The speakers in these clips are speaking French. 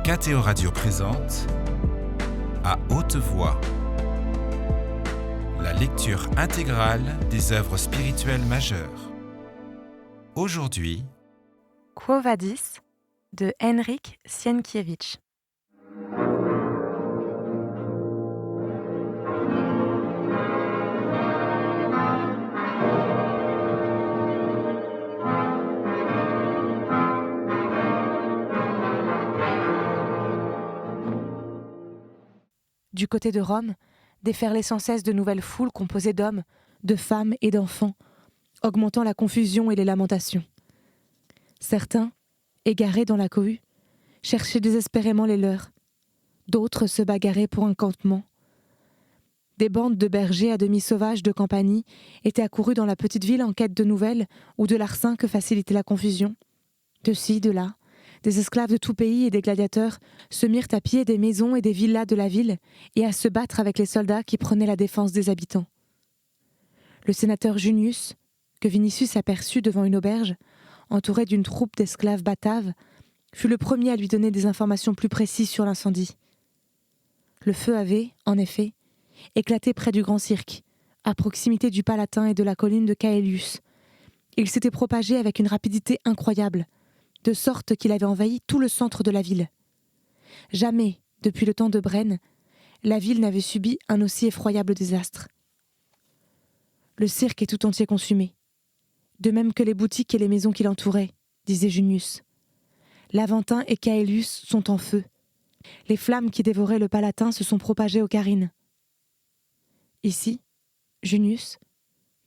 KTO Radio présente À haute voix, la lecture intégrale des œuvres spirituelles majeures. Aujourd'hui, Quo Vadis de Henryk Sienkiewicz. Du côté de Rome, déferlaient sans cesse de nouvelles foules composées d'hommes, de femmes et d'enfants, augmentant la confusion et les lamentations. Certains, égarés dans la cohue, cherchaient désespérément les leurs. D'autres se bagarraient pour un campement. Des bandes de bergers à demi sauvages de Campanie étaient accourus dans la petite ville en quête de nouvelles ou de larcins que facilitait la confusion. De ci, de là, des esclaves de tout pays et des gladiateurs se mirent à piller des maisons et des villas de la ville et à se battre avec les soldats qui prenaient la défense des habitants. Le sénateur Junius, que Vinicius aperçut devant une auberge, entouré d'une troupe d'esclaves bataves, fut le premier à lui donner des informations plus précises sur l'incendie. Le feu avait, en effet, éclaté près du Grand Cirque, à proximité du Palatin et de la colline de Caelius. Il s'était propagé avec une rapidité incroyable, de sorte qu'il avait envahi tout le centre de la ville. Jamais, depuis le temps de Brenne, la ville n'avait subi un aussi effroyable désastre. Le cirque est tout entier consumé, de même que les boutiques et les maisons qui l'entouraient, disait Junius. L'Aventin et Caelius sont en feu. Les flammes qui dévoraient le Palatin se sont propagées aux Carines. Ici, Junius,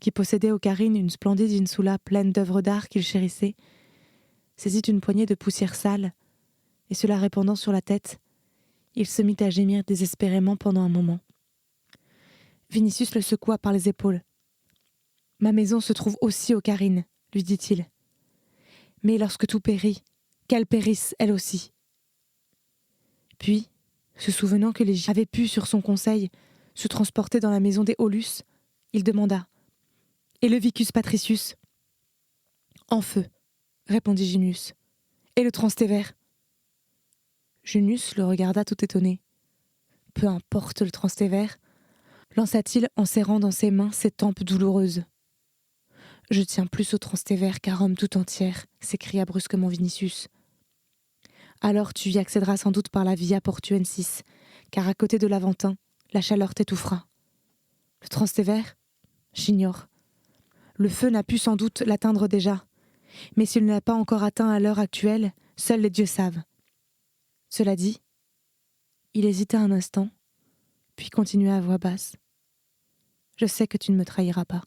qui possédait aux Carines une splendide insula pleine d'œuvres d'art qu'il chérissait, saisit une poignée de poussière sale, et se la répandant sur la tête, il se mit à gémir désespérément pendant un moment. Vinicius le secoua par les épaules. « Ma maison se trouve aussi aux Carines, lui dit-il. Mais lorsque tout périt, qu'elle périsse elle aussi. » Puis, se souvenant que les Gilles avaient pu, sur son conseil, se transporter dans la maison des Aulus, il demanda « Et le Vicus Patricius ?»« En feu, » répondit Junius. « Et le Transtévère ?» Junius le regarda tout étonné. « Peu importe le Transtévère, » lança-t-il en serrant dans ses mains ses tempes douloureuses. « Je tiens plus au Transtévère qu'à Rome tout entière » s'écria brusquement Vinicius. « Alors tu y accéderas sans doute par la Via Portuensis, car à côté de l'Aventin, la chaleur t'étouffera. Le Transtévère ? J'ignore. Le feu n'a pu sans doute l'atteindre déjà, mais s'il ne l'a pas encore atteint à l'heure actuelle, seuls les dieux savent. » Cela dit, il hésita un instant, puis continua à voix basse. « Je sais que tu ne me trahiras pas.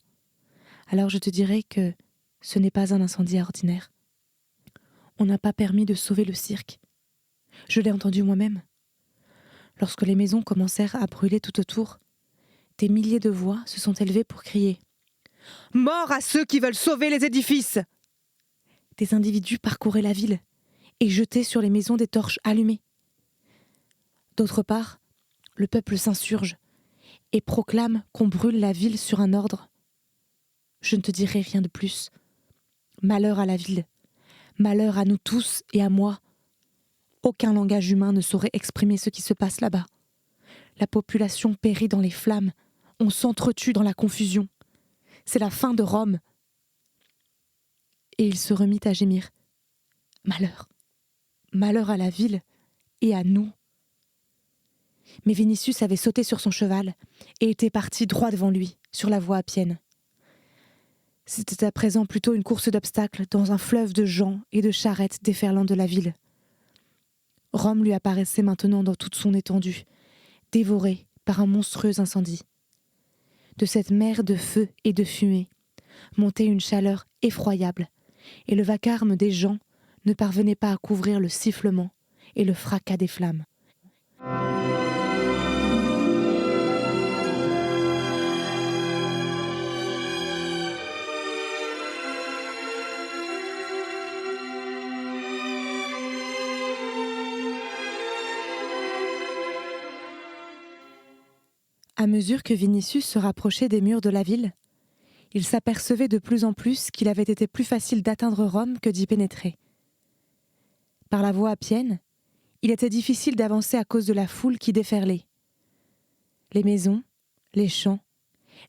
Alors je te dirai que ce n'est pas un incendie ordinaire. On n'a pas permis de sauver le cirque. Je l'ai entendu moi-même. Lorsque les maisons commencèrent à brûler tout autour, des milliers de voix se sont élevées pour crier « Mort à ceux qui veulent sauver les édifices !» Des individus parcouraient la ville et jetaient sur les maisons des torches allumées. D'autre part, le peuple s'insurge et proclame qu'on brûle la ville sur un ordre. Je ne te dirai rien de plus. Malheur à la ville, malheur à nous tous et à moi. Aucun langage humain ne saurait exprimer ce qui se passe là-bas. La population périt dans les flammes, on s'entretue dans la confusion. C'est la fin de Rome. Et il se remit à gémir. Malheur, malheur à la ville et à nous. Mais Vinicius avait sauté sur son cheval et était parti droit devant lui, sur la voie appienne. C'était à présent plutôt une course d'obstacles dans un fleuve de gens et de charrettes déferlant de la ville. Rome lui apparaissait maintenant dans toute son étendue, dévorée par un monstrueux incendie. De cette mer de feu et de fumée montait une chaleur effroyable, et le vacarme des gens ne parvenait pas à couvrir le sifflement et le fracas des flammes. À mesure que Vinicius se rapprochait des murs de la ville, il s'apercevait de plus en plus qu'il avait été plus facile d'atteindre Rome que d'y pénétrer. Par la voie appienne, il était difficile d'avancer à cause de la foule qui déferlait. Les maisons, les champs,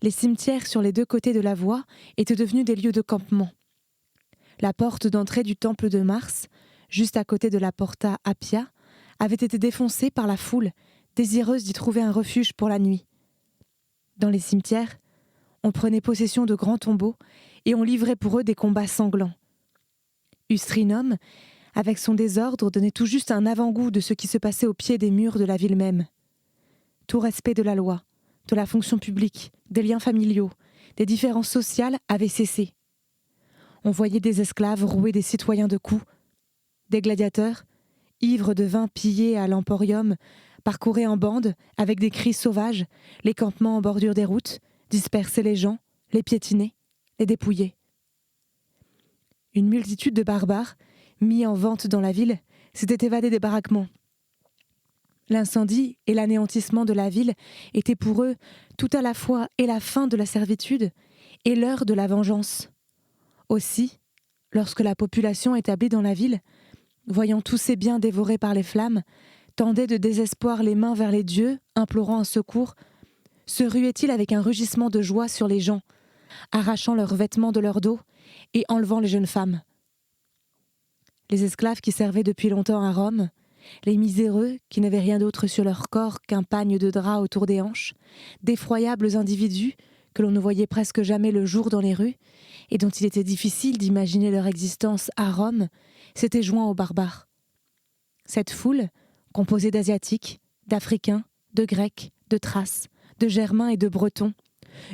les cimetières sur les deux côtés de la voie étaient devenus des lieux de campement. La porte d'entrée du temple de Mars, juste à côté de la Porta Appia, avait été défoncée par la foule, désireuse d'y trouver un refuge pour la nuit. Dans les cimetières, on prenait possession de grands tombeaux et on livrait pour eux des combats sanglants. Ustrinum, avec son désordre, donnait tout juste un avant-goût de ce qui se passait au pied des murs de la ville même. Tout respect de la loi, de la fonction publique, des liens familiaux, des différences sociales avait cessé. On voyait des esclaves rouer des citoyens de coups. Des gladiateurs, ivres de vin pillé à l'emporium, parcouraient en bande, avec des cris sauvages, les campements en bordure des routes, dispersaient les gens, les piétinaient, les dépouillaient. Une multitude de barbares, mis en vente dans la ville, s'étaient évadés des baraquements. L'incendie et l'anéantissement de la ville étaient pour eux tout à la fois et la fin de la servitude et l'heure de la vengeance. Aussi, lorsque la population établie dans la ville, voyant tous ses biens dévorés par les flammes, tendait de désespoir les mains vers les dieux, implorant un secours, se ruait-il avec un rugissement de joie sur les gens, arrachant leurs vêtements de leur dos et enlevant les jeunes femmes. Les esclaves qui servaient depuis longtemps à Rome, les miséreux qui n'avaient rien d'autre sur leur corps qu'un pagne de drap autour des hanches, d'effroyables individus que l'on ne voyait presque jamais le jour dans les rues et dont il était difficile d'imaginer leur existence à Rome, s'étaient joints aux barbares. Cette foule, composée d'Asiatiques, d'Africains, de Grecs, de Thraces, de Germains et de Bretons,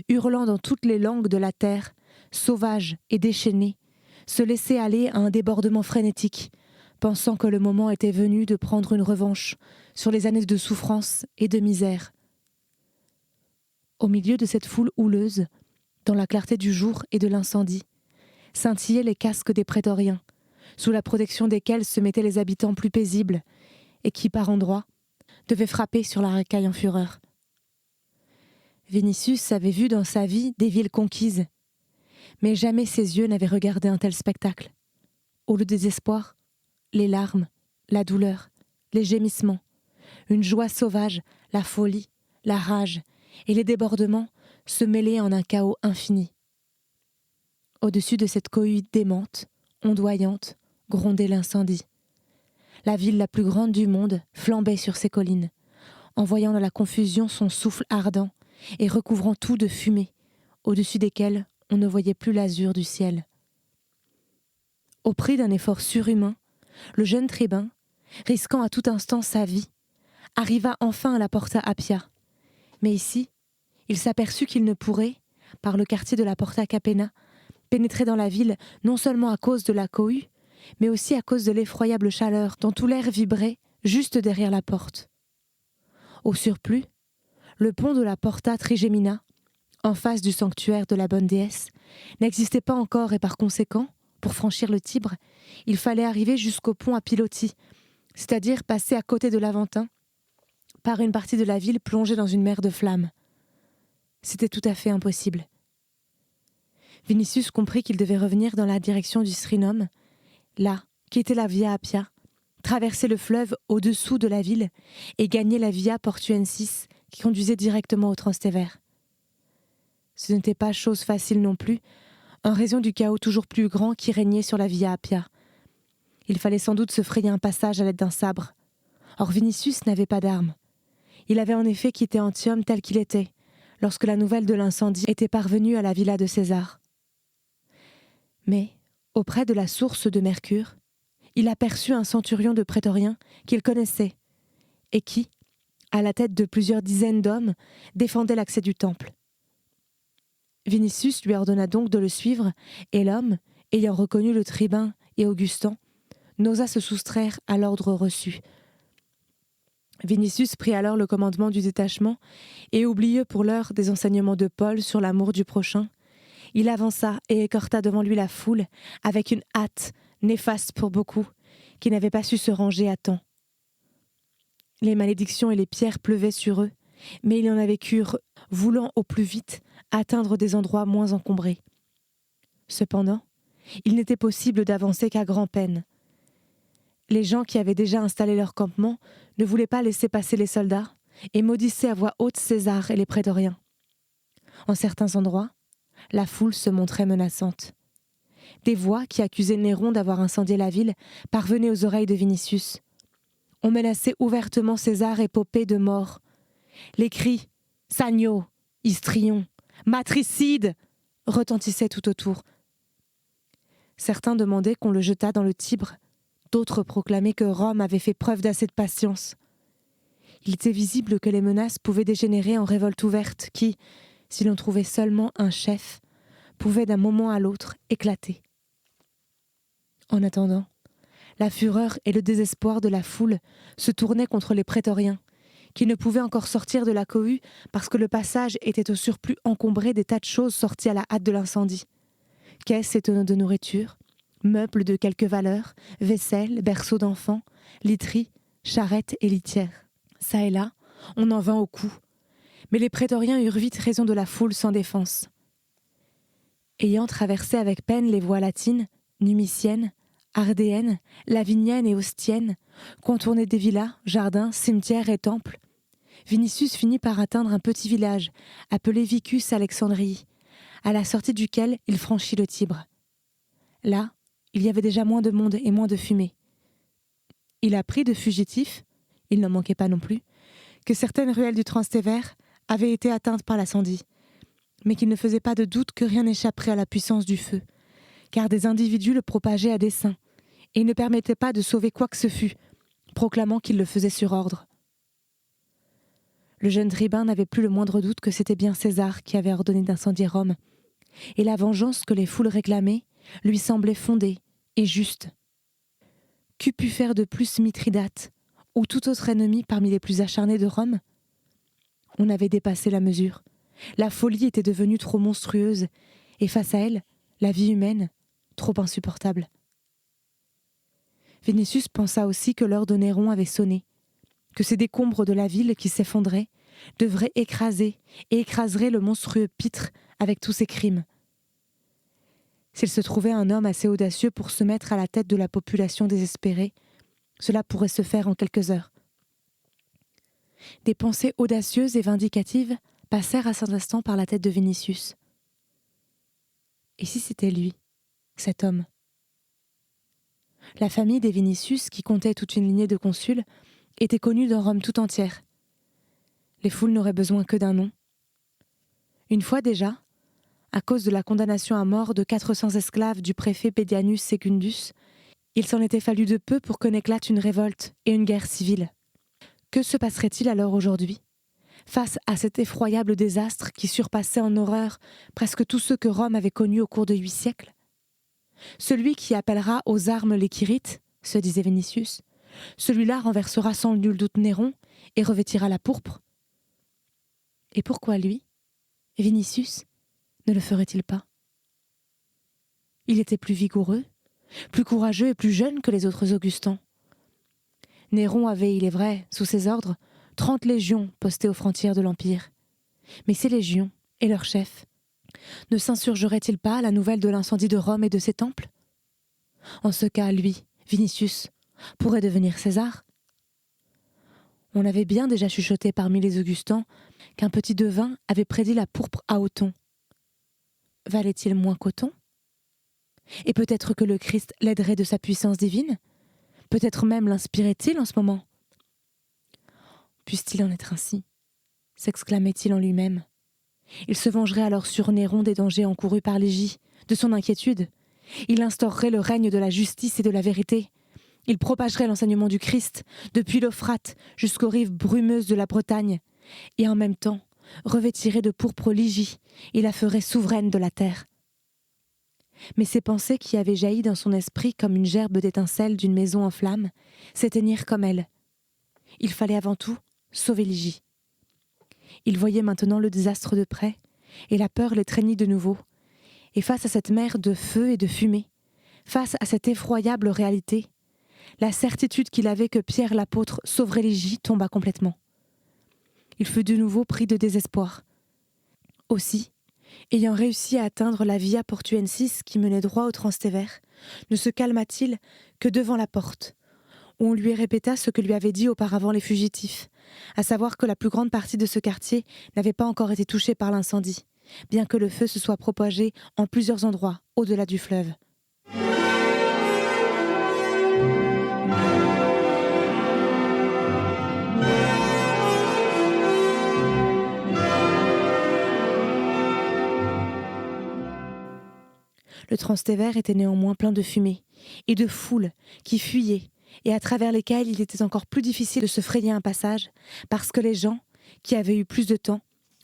hurlant dans toutes les langues de la terre, sauvages et déchaînés, se laissait aller à un débordement frénétique, pensant que le moment était venu de prendre une revanche sur les années de souffrance et de misère. Au milieu de cette foule houleuse, dans la clarté du jour et de l'incendie, scintillaient les casques des prétoriens, sous la protection desquels se mettaient les habitants plus paisibles, et qui, par endroits, devaient frapper sur la racaille en fureur. Vinicius avait vu dans sa vie des villes conquises, mais jamais ses yeux n'avaient regardé un tel spectacle. Où le désespoir, les larmes, la douleur, les gémissements, une joie sauvage, la folie, la rage et les débordements se mêlaient en un chaos infini. Au-dessus de cette cohue démente, ondoyante, grondait l'incendie. La ville la plus grande du monde flambait sur ses collines, envoyant dans la confusion son souffle ardent et recouvrant tout de fumée, au-dessus desquelles on ne voyait plus l'azur du ciel. Au prix d'un effort surhumain, le jeune tribun, risquant à tout instant sa vie, arriva enfin à la Porta Appia. Mais ici, il s'aperçut qu'il ne pourrait, par le quartier de la Porta Capena, pénétrer dans la ville non seulement à cause de la cohue, mais aussi à cause de l'effroyable chaleur dont tout l'air vibrait juste derrière la porte. Au surplus, le pont de la Porta Trigemina, en face du sanctuaire de la bonne déesse, n'existait pas encore et par conséquent, pour franchir le Tibre, il fallait arriver jusqu'au pont à pilotis, c'est-à-dire passer à côté de l'Aventin, par une partie de la ville plongée dans une mer de flammes. C'était tout à fait impossible. Vinicius comprit qu'il devait revenir dans la direction du Strinum, là, quitter la Via Appia, traverser le fleuve au-dessous de la ville et gagner la Via Portuensis qui conduisait directement au Transtévère. Ce n'était pas chose facile non plus, en raison du chaos toujours plus grand qui régnait sur la Via Appia. Il fallait sans doute se frayer un passage à l'aide d'un sabre. Or Vinicius n'avait pas d'armes. Il avait en effet quitté Antium tel qu'il était, lorsque la nouvelle de l'incendie était parvenue à la villa de César. Mais, auprès de la source de Mercure, il aperçut un centurion de prétoriens qu'il connaissait, et qui, à la tête de plusieurs dizaines d'hommes, défendait l'accès du temple. Vinicius lui ordonna donc de le suivre, et l'homme, ayant reconnu le tribun et Augustan, n'osa se soustraire à l'ordre reçu. Vinicius prit alors le commandement du détachement, et oublieux pour l'heure des enseignements de Paul sur l'amour du prochain, il avança et écorta devant lui la foule avec une hâte néfaste pour beaucoup, qui n'avaient pas su se ranger à temps. Les malédictions et les pierres pleuvaient sur eux, mais il en avait cure, voulant au plus vite atteindre des endroits moins encombrés. Cependant, il n'était possible d'avancer qu'à grand-peine. Les gens qui avaient déjà installé leur campement ne voulaient pas laisser passer les soldats et maudissaient à voix haute César et les prétoriens. En certains endroits, la foule se montrait menaçante. Des voix qui accusaient Néron d'avoir incendié la ville parvenaient aux oreilles de Vinicius. On menaçait ouvertement César et Poppée de mort. Les cris « Sagno »,« Histrion »,« Matricide » retentissaient tout autour. Certains demandaient qu'on le jetât dans le Tibre, d'autres proclamaient que Rome avait fait preuve d'assez de patience. Il était visible que les menaces pouvaient dégénérer en révolte ouverte qui, si l'on trouvait seulement un chef, pouvait d'un moment à l'autre éclater. En attendant, la fureur et le désespoir de la foule se tournaient contre les prétoriens, qui ne pouvaient encore sortir de la cohue parce que le passage était au surplus encombré des tas de choses sorties à la hâte de l'incendie. Caisses et tonneaux de nourriture, meubles de quelque valeur, vaisselle, berceaux d'enfants, literies, charrettes et litières. Ça et là, on en vint au cou. Mais les prétoriens eurent vite raison de la foule sans défense. Ayant traversé avec peine les voies latines, numiciennes, ardéennes, laviniennes et ostiennes, contourné des villas, jardins, cimetières et temples, Vinicius finit par atteindre un petit village appelé Vicus Alexandrii, à la sortie duquel il franchit le Tibre. Là, il y avait déjà moins de monde et moins de fumée. Il apprit de fugitifs, il n'en manquait pas non plus, que certaines ruelles du Transtévère avaient été atteintes par l'incendie, mais qu'il ne faisait pas de doute que rien n'échapperait à la puissance du feu, car des individus le propageaient à dessein, et ne permettaient pas de sauver quoi que ce fût, proclamant qu'ils le faisaient sur ordre. Le jeune tribun n'avait plus le moindre doute que c'était bien César qui avait ordonné d'incendier Rome, et la vengeance que les foules réclamaient lui semblait fondée et juste. Qu'eût pu faire de plus Mithridate, ou tout autre ennemi parmi les plus acharnés de Rome ? On avait dépassé la mesure. La folie était devenue trop monstrueuse, et face à elle, la vie humaine, trop insupportable. Vinicius pensa aussi que l'heure de Néron avait sonné, que ces décombres de la ville qui s'effondraient devraient écraser et écraseraient le monstrueux Pitre avec tous ses crimes. S'il se trouvait un homme assez audacieux pour se mettre à la tête de la population désespérée, cela pourrait se faire en quelques heures. Des pensées audacieuses et vindicatives passèrent à cet instant par la tête de Vinicius. Et si c'était lui, cet homme ? La famille des Vinicius, qui comptait toute une lignée de consuls, était connue dans Rome tout entière. Les foules n'auraient besoin que d'un nom. Une fois déjà, à cause de la condamnation à mort de 400 esclaves du préfet Pedianus Secundus, il s'en était fallu de peu pour que n'éclate une révolte et une guerre civile. Que se passerait-il alors aujourd'hui, face à cet effroyable désastre qui surpassait en horreur presque tous ceux que Rome avait connus au cours de 8 siècles ? Celui qui appellera aux armes les Quirites, se disait Vinicius, celui-là renversera sans nul doute Néron et revêtira la pourpre. Et pourquoi lui, Vinicius, ne le ferait-il pas ? Il était plus vigoureux, plus courageux et plus jeune que les autres Augustins. Néron avait, il est vrai, sous ses ordres, 30 légions postées aux frontières de l'Empire. Mais ces légions, et leurs chefs, ne s'insurgeraient-ils pas à la nouvelle de l'incendie de Rome et de ses temples ? En ce cas, lui, Vinicius, pourrait devenir César. On avait bien déjà chuchoté parmi les Augustins qu'un petit devin avait prédit la pourpre à Othon. Valait-il moins qu'Othon ? Et peut-être que le Christ l'aiderait de sa puissance divine ? Peut-être même l'inspirait-il en ce moment ? Puisse-t-il en être ainsi ? S'exclamait-il en lui-même. Il se vengerait alors sur Néron des dangers encourus par Légie, de son inquiétude. Il instaurerait le règne de la justice et de la vérité. Il propagerait l'enseignement du Christ, depuis l'Euphrate jusqu'aux rives brumeuses de la Bretagne, et en même temps revêtirait de pourpre Lygie et la ferait souveraine de la terre. Mais ces pensées qui avaient jailli dans son esprit comme une gerbe d'étincelles d'une maison en flammes s'éteignirent comme elle. Il fallait avant tout sauver Lygie. Il voyait maintenant le désastre de près, et la peur l'étreignit de nouveau. Et face à cette mer de feu et de fumée, face à cette effroyable réalité, la certitude qu'il avait que Pierre l'apôtre sauverait Lygie tomba complètement. Il fut de nouveau pris de désespoir. Aussi, ayant réussi à atteindre la Via Portuensis qui menait droit au Transtévère, ne se calma-t-il que devant la porte, où on lui répéta ce que lui avaient dit auparavant les fugitifs, à savoir que la plus grande partie de ce quartier n'avait pas encore été touchée par l'incendie, bien que le feu se soit propagé en plusieurs endroits au-delà du fleuve. Le Transtévère était néanmoins plein de fumée et de foules qui fuyaient et à travers lesquelles il était encore plus difficile de se frayer un passage parce que les gens, qui avaient eu plus de temps,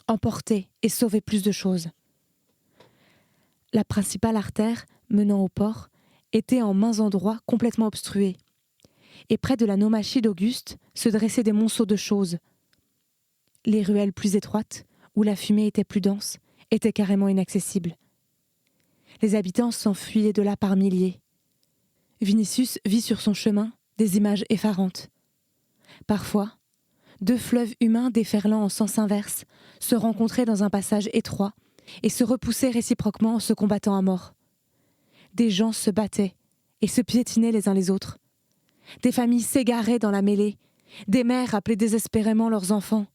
emportaient et sauvaient plus de choses. La principale artère menant au port était en maints endroits complètement obstruée et près de la naumachie d'Auguste se dressaient des monceaux de choses. Les ruelles plus étroites, où la fumée était plus dense, étaient carrément inaccessibles. Les habitants s'enfuyaient de là par milliers. Vinicius vit sur son chemin des images effarantes. Parfois, 2 fleuves humains déferlant en sens inverse se rencontraient dans un passage étroit et se repoussaient réciproquement en se combattant à mort. Des gens se battaient et se piétinaient les uns les autres. Des familles s'égaraient dans la mêlée, des mères appelaient désespérément leurs enfants.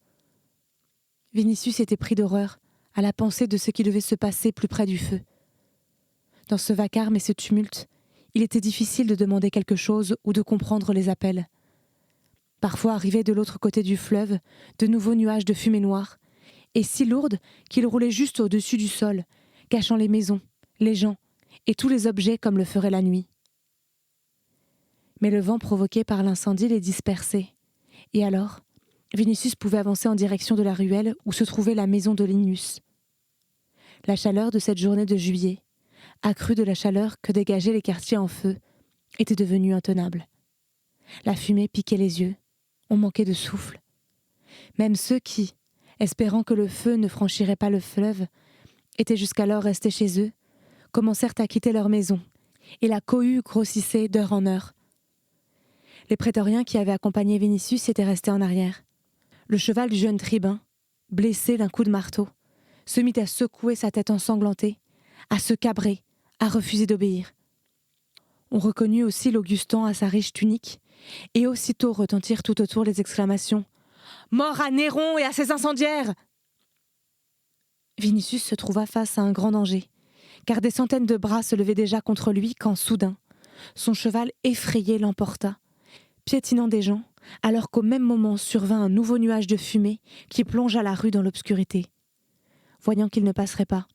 Vinicius était pris d'horreur à la pensée de ce qui devait se passer plus près du feu. Dans ce vacarme et ce tumulte, il était difficile de demander quelque chose ou de comprendre les appels. Parfois arrivaient de l'autre côté du fleuve de nouveaux nuages de fumée noire, et si lourdes qu'ils roulaient juste au-dessus du sol, cachant les maisons, les gens et tous les objets comme le ferait la nuit. Mais le vent provoqué par l'incendie les dispersait, et alors, Vinicius pouvait avancer en direction de la ruelle où se trouvait la maison de Linus. La chaleur de cette journée de juillet, accrue de la chaleur que dégageaient les quartiers en feu, était devenue intenable. La fumée piquait les yeux, on manquait de souffle. Même ceux qui, espérant que le feu ne franchirait pas le fleuve, étaient jusqu'alors restés chez eux, commencèrent à quitter leur maison, et la cohue grossissait d'heure en heure. Les prétoriens qui avaient accompagné Vinicius étaient restés en arrière. Le cheval du jeune tribun, blessé d'un coup de marteau, se mit à secouer sa tête ensanglantée, à se cabrer, à refuser d'obéir. On reconnut aussi l'Augustan à sa riche tunique, et aussitôt retentirent tout autour les exclamations « Mort à Néron et à ses incendiaires !» Vinicius se trouva face à un grand danger, car des centaines de bras se levaient déjà contre lui quand, soudain, son cheval effrayé l'emporta, piétinant des gens, alors qu'au même moment survint un nouveau nuage de fumée qui plongea la rue dans l'obscurité. Voyant qu'il ne passerait pas,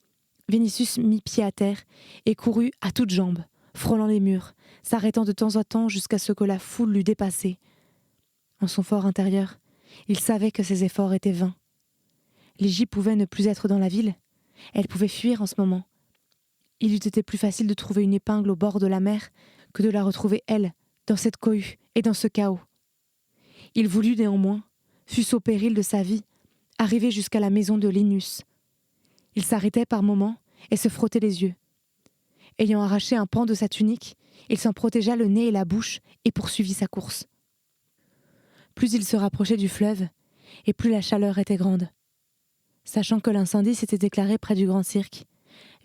Vinicius mit pied à terre et courut à toutes jambes, frôlant les murs, s'arrêtant de temps en temps jusqu'à ce que la foule l'eût dépassé. En son fort intérieur, il savait que ses efforts étaient vains. Ligie pouvait ne plus être dans la ville, elle pouvait fuir en ce moment. Il eût été plus facile de trouver une épingle au bord de la mer que de la retrouver, elle, dans cette cohue et dans ce chaos. Il voulut néanmoins, fût-ce au péril de sa vie, arriver jusqu'à la maison de Linus. Il s'arrêtait par moments et se frottait les yeux. Ayant arraché un pan de sa tunique, il s'en protégea le nez et la bouche et poursuivit sa course. Plus il se rapprochait du fleuve, et plus la chaleur était grande. Sachant que l'incendie s'était déclaré près du grand cirque,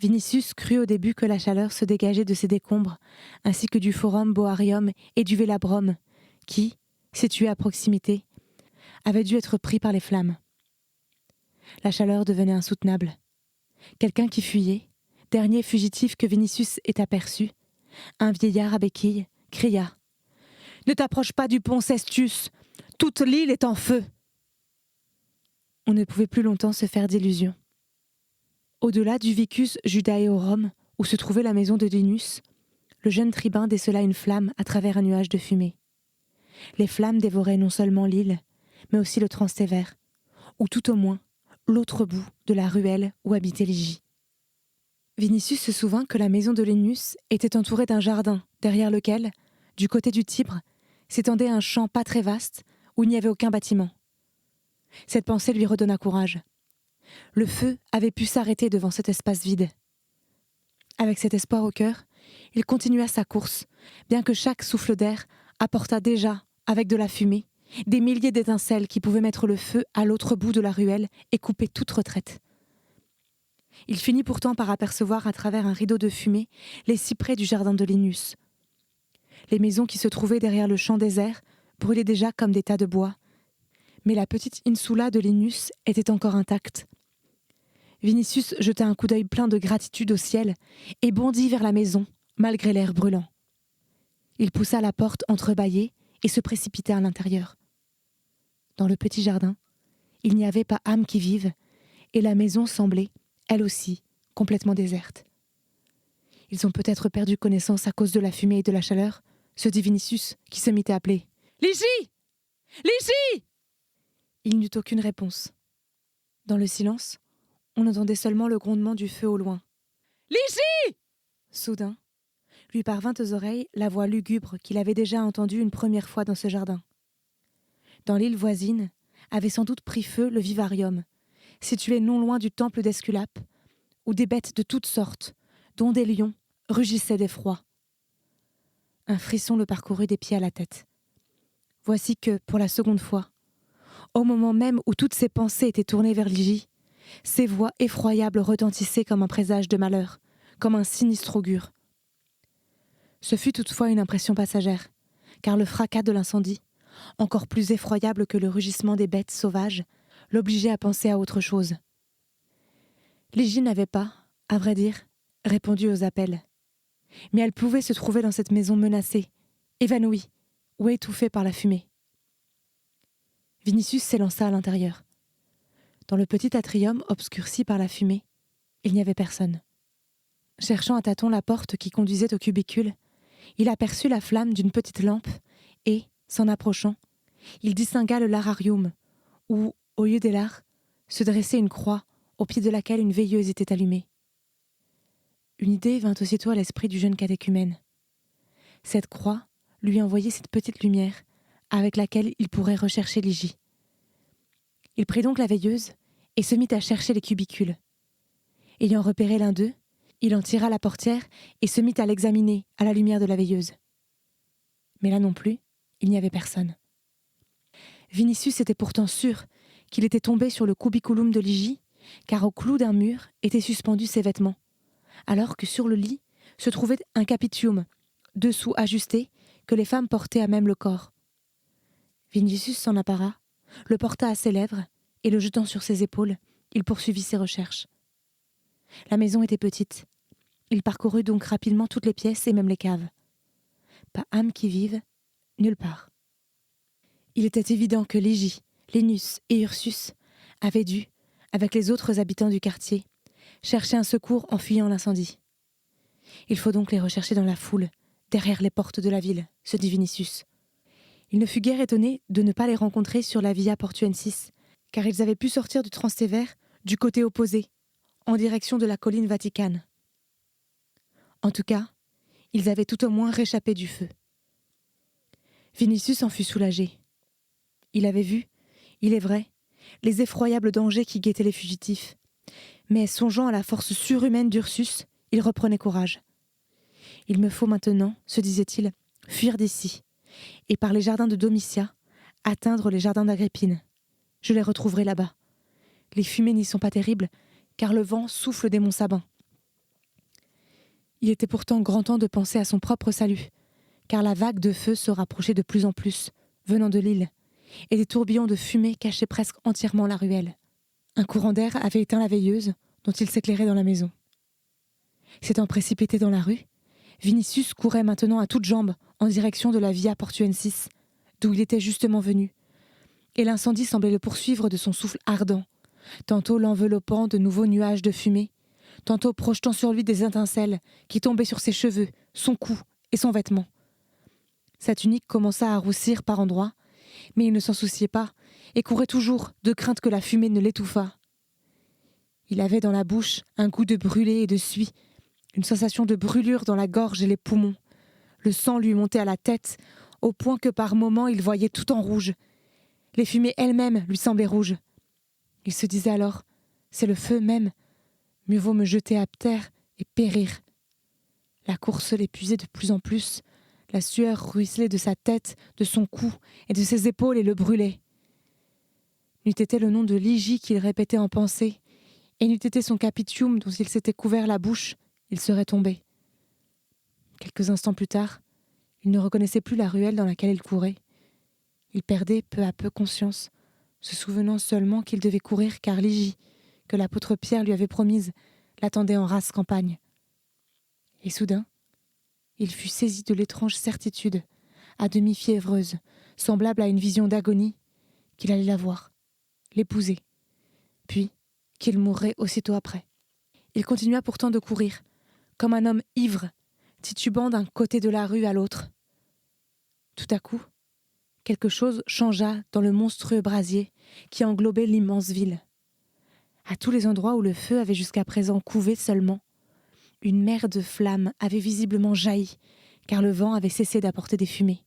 Vinicius crut au début que la chaleur se dégageait de ces décombres, ainsi que du Forum Boarium et du Velabrum, qui, situés à proximité, avaient dû être pris par les flammes. La chaleur devenait insoutenable. Quelqu'un qui fuyait, dernier fugitif que Vinicius ait aperçu, un vieillard à béquilles, cria « Ne t'approche pas du pont Cestius, toute l'île est en feu !» On ne pouvait plus longtemps se faire d'illusions. Au-delà du Vicus Judaeorum, où se trouvait la maison de Linus, le jeune tribun décela une flamme à travers un nuage de fumée. Les flammes dévoraient non seulement l'île, mais aussi le Transtévère, ou tout au moins l'autre bout de la ruelle où habitait Ligie. Vinicius se souvint que la maison de Linus était entourée d'un jardin, derrière lequel, du côté du Tibre, s'étendait un champ pas très vaste où il n'y avait aucun bâtiment. Cette pensée lui redonna courage. Le feu avait pu s'arrêter devant cet espace vide. Avec cet espoir au cœur, il continua sa course, bien que chaque souffle d'air apportât déjà, avec de la fumée, des milliers d'étincelles qui pouvaient mettre le feu à l'autre bout de la ruelle et couper toute retraite. Il finit pourtant par apercevoir à travers un rideau de fumée les cyprès du jardin de Linus. Les maisons qui se trouvaient derrière le champ désert brûlaient déjà comme des tas de bois. Mais la petite insula de Linus était encore intacte. Vinicius jeta un coup d'œil plein de gratitude au ciel et bondit vers la maison, malgré l'air brûlant. Il poussa la porte entrebâillée et se précipita à l'intérieur. Dans le petit jardin, il n'y avait pas âme qui vive, et la maison semblait, elle aussi, complètement déserte. « Ils ont peut-être perdu connaissance à cause de la fumée et de la chaleur », se dit Vinicius, qui se mit à appeler. « Ligie ! Ligie !» Il n'eut aucune réponse. Dans le silence, on entendait seulement le grondement du feu au loin. « Ligie !» Soudain, lui parvint aux oreilles la voix lugubre qu'il avait déjà entendue une première fois dans ce jardin. Dans l'île voisine avait sans doute pris feu le vivarium, situé non loin du temple d'Esculape, où des bêtes de toutes sortes, dont des lions, rugissaient d'effroi. Un frisson le parcourut des pieds à la tête. Voici que, pour la seconde fois, au moment même où toutes ses pensées étaient tournées vers Ligie, ces voix effroyables retentissaient comme un présage de malheur, comme un sinistre augure. Ce fut toutefois une impression passagère, car le fracas de l'incendie, encore plus effroyable que le rugissement des bêtes sauvages, l'obligeait à penser à autre chose. Ligie n'avait pas, à vrai dire, répondu aux appels. Mais elle pouvait se trouver dans cette maison menacée, évanouie ou étouffée par la fumée. Vinicius s'élança à l'intérieur. Dans le petit atrium obscurci par la fumée, il n'y avait personne. Cherchant à tâtons la porte qui conduisait au cubicule, il aperçut la flamme d'une petite lampe et, s'en approchant, il distingua le lararium, où, au lieu des lards, se dressait une croix au pied de laquelle une veilleuse était allumée. Une idée vint aussitôt à l'esprit du jeune catéchumène. Cette croix lui envoyait cette petite lumière avec laquelle il pourrait rechercher Ligie. Il prit donc la veilleuse et se mit à chercher les cubicules. Ayant repéré l'un d'eux, il en tira la portière et se mit à l'examiner à la lumière de la veilleuse. Mais là non plus, il n'y avait personne. Vinicius était pourtant sûr qu'il était tombé sur le cubiculum de Ligie, car au clou d'un mur étaient suspendus ses vêtements, alors que sur le lit se trouvait un capitium, dessous ajusté, que les femmes portaient à même le corps. Vinicius s'en empara, le porta à ses lèvres, et le jetant sur ses épaules, il poursuivit ses recherches. La maison était petite. Il parcourut donc rapidement toutes les pièces et même les caves. Pas âme qui vive, nulle part. Il était évident que Ligie, Linus et Ursus avaient dû, avec les autres habitants du quartier, chercher un secours en fuyant l'incendie. Il faut donc les rechercher dans la foule, derrière les portes de la ville, se dit Vinicius. Il ne fut guère étonné de ne pas les rencontrer sur la Via Portuensis, car ils avaient pu sortir du Transtévère du côté opposé, en direction de la colline Vaticane. En tout cas, ils avaient tout au moins réchappé du feu. Vinicius en fut soulagé. Il avait vu, il est vrai, les effroyables dangers qui guettaient les fugitifs, mais songeant à la force surhumaine d'Ursus, il reprenait courage. Il me faut maintenant, se disait-il, fuir d'ici, et par les jardins de Domitia, atteindre les jardins d'Agrippine. Je les retrouverai là-bas. Les fumées n'y sont pas terribles, car le vent souffle des monts Sabins. Il était pourtant grand temps de penser à son propre salut, car la vague de feu se rapprochait de plus en plus, venant de l'île, et des tourbillons de fumée cachaient presque entièrement la ruelle. Un courant d'air avait éteint la veilleuse, dont il s'éclairait dans la maison. S'étant précipité dans la rue, Vinicius courait maintenant à toutes jambes en direction de la Via Portuensis, d'où il était justement venu, et l'incendie semblait le poursuivre de son souffle ardent, tantôt l'enveloppant de nouveaux nuages de fumée, tantôt projetant sur lui des étincelles qui tombaient sur ses cheveux, son cou et son vêtement. Sa tunique commença à roussir par endroits, mais il ne s'en souciait pas et courait toujours de crainte que la fumée ne l'étouffât. Il avait dans la bouche un goût de brûlé et de suie, une sensation de brûlure dans la gorge et les poumons. Le sang lui montait à la tête, au point que par moments il voyait tout en rouge. Les fumées elles-mêmes lui semblaient rouges. Il se disait alors « C'est le feu même. Mieux vaut me jeter à terre et périr. » La course l'épuisait de plus en plus. La sueur ruisselait de sa tête, de son cou et de ses épaules et le brûlait. N'eût été le nom de Ligie qu'il répétait en pensée, et n'eût été son capitium dont il s'était couvert la bouche, il serait tombé. Quelques instants plus tard, Il ne reconnaissait plus la ruelle dans laquelle il courait. Il perdait peu à peu conscience, se souvenant seulement qu'il devait courir car Ligie, que l'apôtre Pierre lui avait promise, l'attendait en rase campagne. Et soudain, il fut saisi de l'étrange certitude, à demi fiévreuse, semblable à une vision d'agonie, qu'il allait la voir, l'épouser, puis qu'il mourrait aussitôt après. Il continua pourtant de courir, comme un homme ivre, titubant d'un côté de la rue à l'autre. Tout à coup, quelque chose changea dans le monstrueux brasier qui englobait l'immense ville. À tous les endroits où le feu avait jusqu'à présent couvé seulement, une mer de flammes avait visiblement jailli, car le vent avait cessé d'apporter des fumées,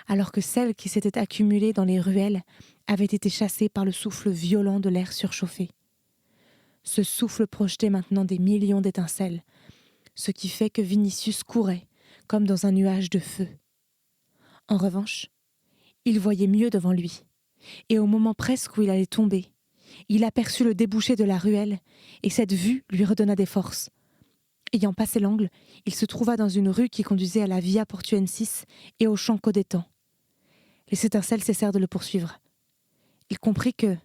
alors que celles qui s'étaient accumulées dans les ruelles avaient été chassées par le souffle violent de l'air surchauffé. Ce souffle projetait maintenant des millions d'étincelles, ce qui fait que Vinicius courait, comme dans un nuage de feu. En revanche, il voyait mieux devant lui, et au moment presque où il allait tomber, il aperçut le débouché de la ruelle, et cette vue lui redonna des forces. Ayant passé l'angle, il se trouva dans une rue qui conduisait à la Via Portuensis et au champ Caudétan. Les étincelles cessèrent de le poursuivre. Il comprit que,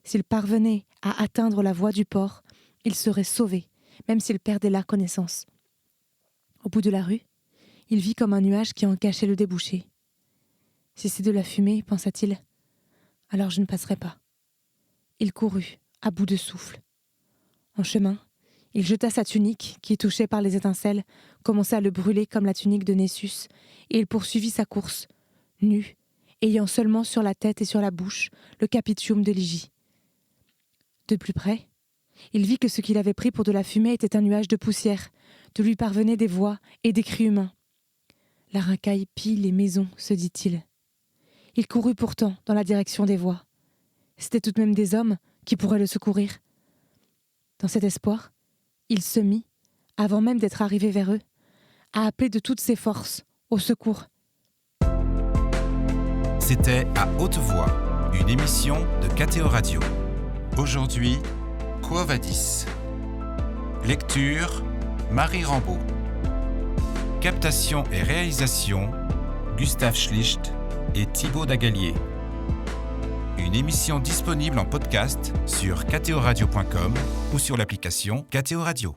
s'il parvenait à atteindre la voie du port, il serait sauvé, même s'il perdait la connaissance. Au bout de la rue, il vit comme un nuage qui en cachait le débouché. « Si c'est de la fumée, pensa-t-il, alors je ne passerai pas. » Il courut, à bout de souffle. En chemin, il jeta sa tunique, qui, touchée par les étincelles, commença à le brûler comme la tunique de Nessus, et il poursuivit sa course, nu, ayant seulement sur la tête et sur la bouche le capitium de Ligie. De plus près, il vit que ce qu'il avait pris pour de la fumée était un nuage de poussière, de lui parvenaient des voix et des cris humains. « La racaille pille les maisons », se dit-il. Il courut pourtant dans la direction des voix. C'étaient tout de même des hommes qui pourraient le secourir. Dans cet espoir, il se mit, avant même d'être arrivé vers eux, à appeler de toutes ses forces au secours. C'était À haute voix, une émission de KTO Radio. Aujourd'hui, Quo Vadis. Lecture, Marie Rambaud. Captation et réalisation, Gustave Schlicht et Thibaut Dagalier. Une émission disponible en podcast sur ktoradio.com ou sur l'application KTO Radio.